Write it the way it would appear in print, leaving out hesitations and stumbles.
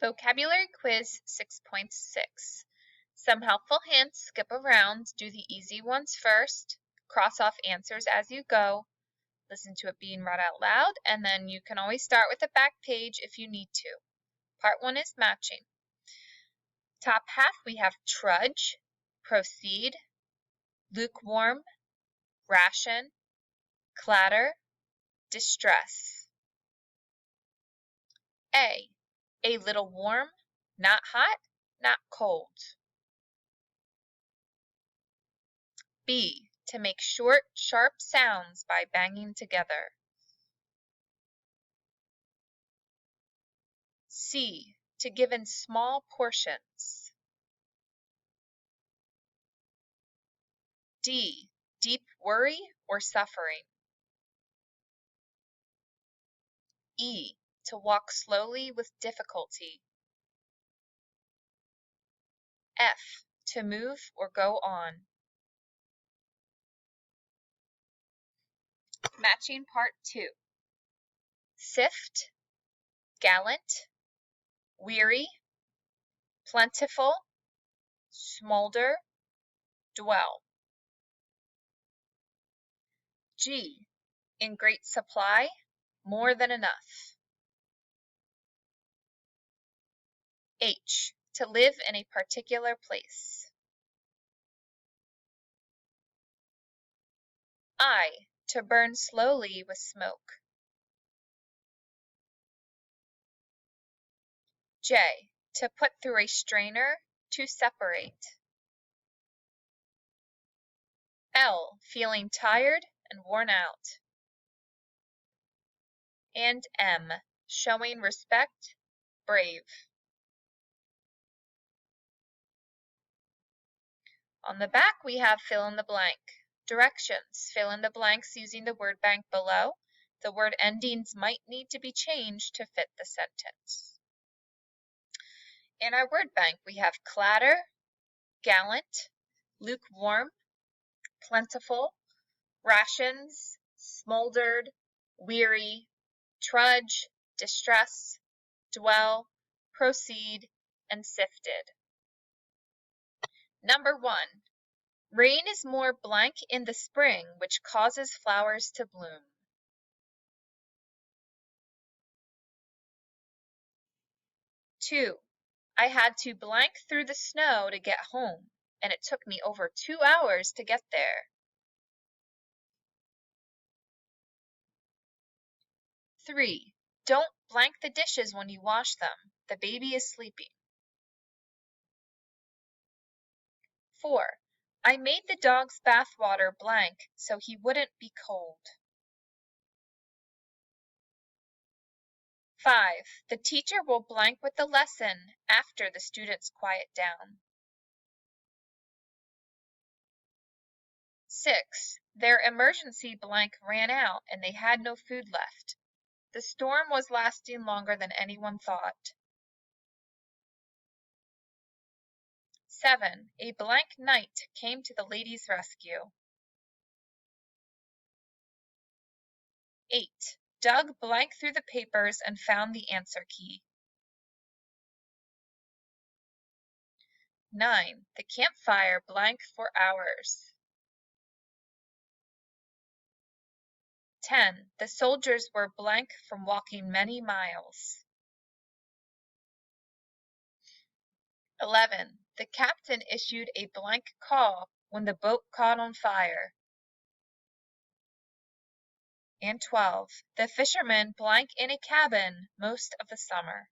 Vocabulary Quiz 6.6. Some helpful hints: skip around, do the easy ones first, cross off answers as you go, listen to it being read out loud, and then you can always start with the back page if you need to. Part 1 is matching. Top half we have trudge, proceed, lukewarm, ration, clatter, distress. A little warm, not hot, not cold. B, to make short, sharp sounds by banging together. C, to give in small portions. D, deep worry or suffering. E, to walk slowly with difficulty. F, to move or go on. Matching Part 2. Sift, gallant, weary, plentiful, smolder, dwell. G, in great supply, more than enough. H, to live in a particular place. I, to burn slowly with smoke. J, to put through a strainer, to separate. L, feeling tired and worn out. And M, showing respect, brave. On the back we have fill in the blank. Directions: fill in the blanks using the word bank below. The word endings might need to be changed to fit the sentence. In our word bank we have clatter, gallant, lukewarm, plentiful, rations, smoldered, weary, trudge, distress, dwell, proceed, and sifted. Number 1. Rain is more blank in the spring, which causes flowers to bloom. Two, I had to blank through the snow to get home, and it took me over 2 hours to get there. 3, don't blank the dishes when you wash them. The baby is sleeping. 4, I made the dog's bath water blank so he wouldn't be cold. 5, the teacher will blank with the lesson after the students quiet down. 6, their emergency blank ran out and they had no food left. The storm was lasting longer than anyone thought. 7, a blank knight came to the lady's rescue. 8, Doug blank through the papers and found the answer key. 9, the campfire blank for hours. 10, the soldiers were blank from walking many miles. 11, the captain issued a blank call when the boat caught on fire. And 12, the fishermen blank in a cabin most of the summer.